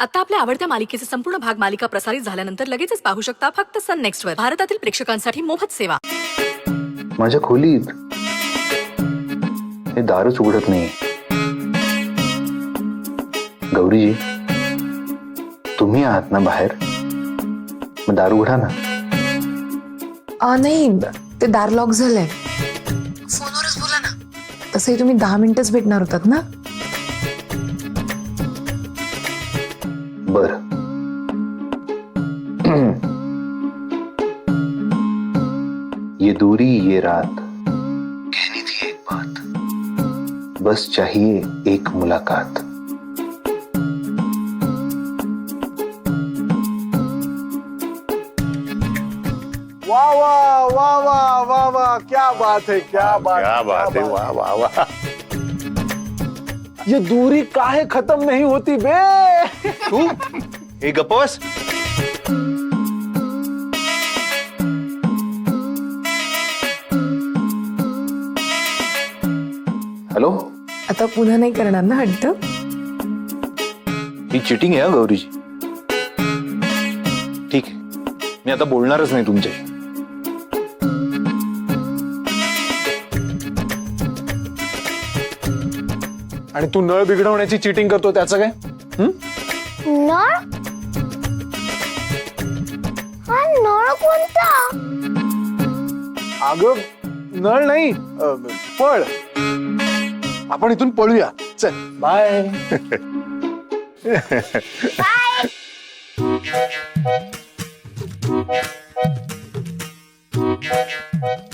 आता आपल्या आवडत्या मालिकेचे संपूर्ण भाग मालिका प्रसारित झाल्यानंतर लगेचच पाहू शकता फक्त सन नेक्स्ट वर. भारतातील प्रेक्षकांसाठी मोफत सेवा. माझ्या खोलीत हे दारच उघडत नाही. गौरीजी, तुम्ही आहात ना बाहेर? मग दार उघडा ना. नाही, ते दार लॉक झालंय. फोनवरच बोला ना. तसंही तुम्ही 10 मिनिटच भेटणार होतात ना. बर. ये दूरी ये रात कहनी थी एक बात, बस चाहिए एक मुलाकात. वाह वाह वाह वाह वाह वाह, क्या बात है, क्या बात है, वाह वाह वाह. ये दूरी काहे खत्म नहीं होती बे. तू हे गप्पस. हॅलो. आता पुन्हा नाही करणार ना हट्ट? ही चिटिंग आहे गौरीजी. ठीक आहे, मी आता बोलणारच नाही तुमच्याशी. आणि तू नळ बिघडवण्याची चीटिंग करतो त्याचं काय? नळ? हा नळ कोणता? अगं नळ नाही, पळ. आपण इथून पळूया. चल बाय.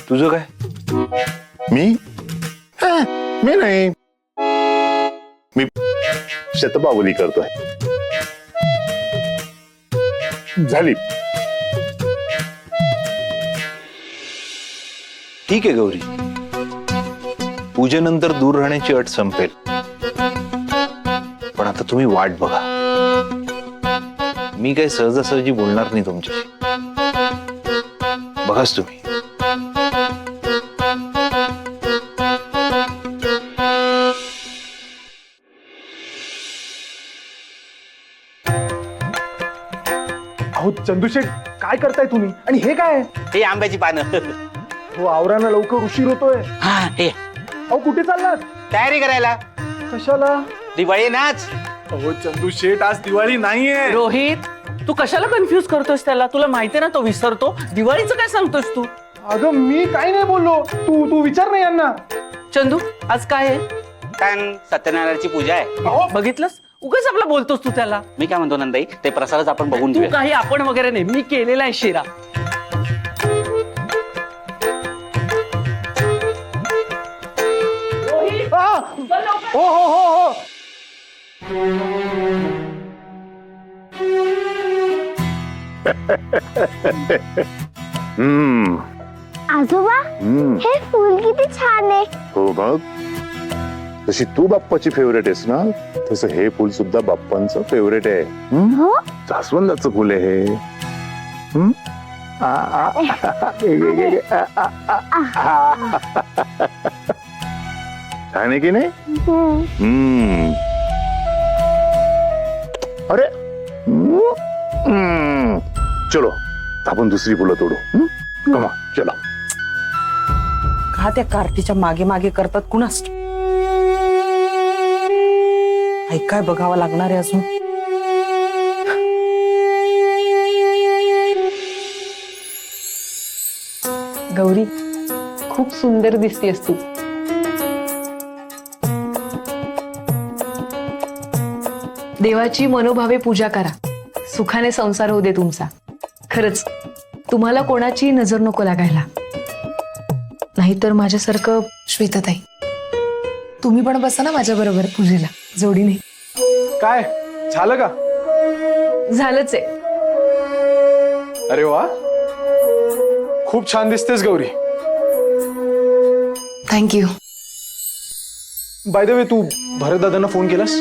तुझं काय? मी मी नाही, मी शतपावली करतोय. झाली. ठीक आहे गौरी, पूजेनंतर दूर राहण्याची अट संपेल. पण आता तुम्ही वाट बघा. मी काही सहजासहजी बोलणार नाही तुमच्याशी. बघाच तुम्ही. अहो चंदूशेठ, काय करताय तुम्ही? आणि हे काय? हे आंब्याची पानं. हो, आवरानं लवकर उशीर होतोय. हा हे अहो कुठे चाललात? तयारी करायला. कशाला? दिवाळी नाच. अहो चंदूशेठ, आज दिवाळी नाहीये. रोहित, तू कशाला कन्फ्युज करतोस त्याला? तुला माहितीये ना तो विसरतो. दिवाळीचं काय सांगतोस तू? अगं मी काही नाही बोललो. तू विचार नाही यांना. चंदू, आज काय आहे? कारण सत्यनारायणाची पूजा आहे. अहो बघितलंस, उगाच आपला बोलतोस तू त्याला. मी काय म्हणतो नंदाई, ते प्रसादच आपण बघून तू घेऊया. काही आपण वगैरे नाही, मी केलेला आहे शिरा. आ! हो हो हो हो. हम्म आजोबा, हम्म. हे फूल किती छान आहे. हो बघ, जशी तू बाप्पाची फेवरेट आहेस ना, तसं हे फुल सुद्धा बाप्पांचं फेवरेट आहे. हो? जास्वंदाचं फुल आहे हे. हम्म? आ, आ, गे, गे, गे, गे, आ. छान आहे की नाही? हम्म. अरे हम्म. चलो, आपण दुसरी फुलं तोडू. कमा चला. का त्या कार्तीच्या मागे मागे करतात कुणास? काय बघावं लागणार आहे अजून. गौरी, खूप सुंदर दिसतेस तू. देवाची मनोभावे पूजा करा. सुखाने संसार होऊ दे तुमचा. खरंच तुम्हाला कोणाची नजर नको लागायला. नाहीतर माझ्यासारखं. श्वेताताई, तुम्ही पण बसा ना माझ्या बरोबर पूजेला जोडीने. काय झालं का? झालंच आहे. अरे वा, खूप छान दिसतेस Gauri. Thank you. By the way, तू भरत दादांना फोन केलास?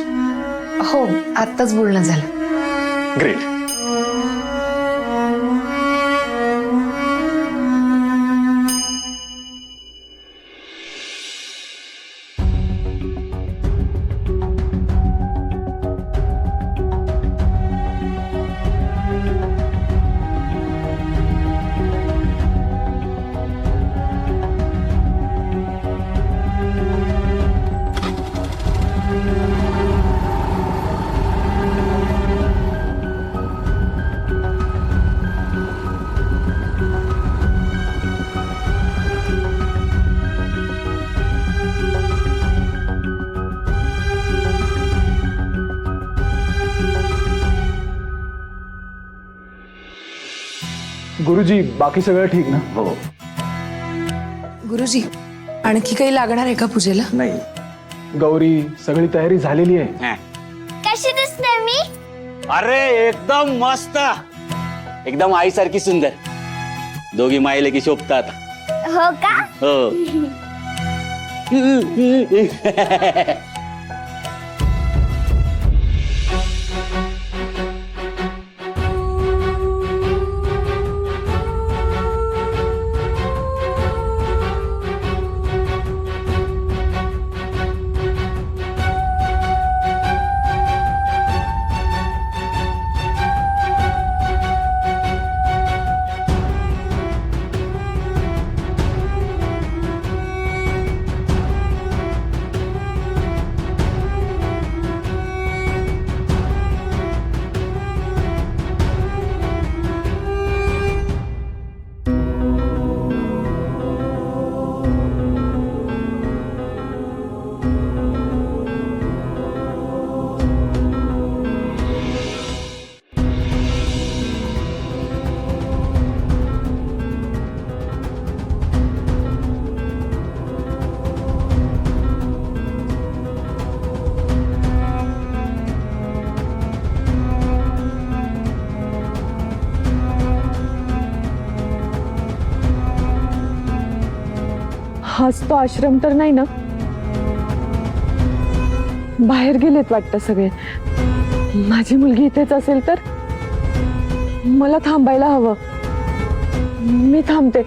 हो, आत्ताच बोलणं झालं. ग्रेट. गुरुजी बाकी सगळं ठीक ना? हो. गुरुजी आणखी काही लागणार आहे का पूजेला? नाही. गौरी सगळी तयारी झालेली आहे. हा. कशी दिसते मी? अरे एकदम मस्त, एकदम आईसारखी सुंदर. दोघी मायले की शोभतात. हो का? हो. हाच तो आश्रम तर नाही ना? बाहेर गेलेत वाटतं सगळे. माझी मुलगी इथेच असेल तर मला थांबायला हवं. मी थांबते.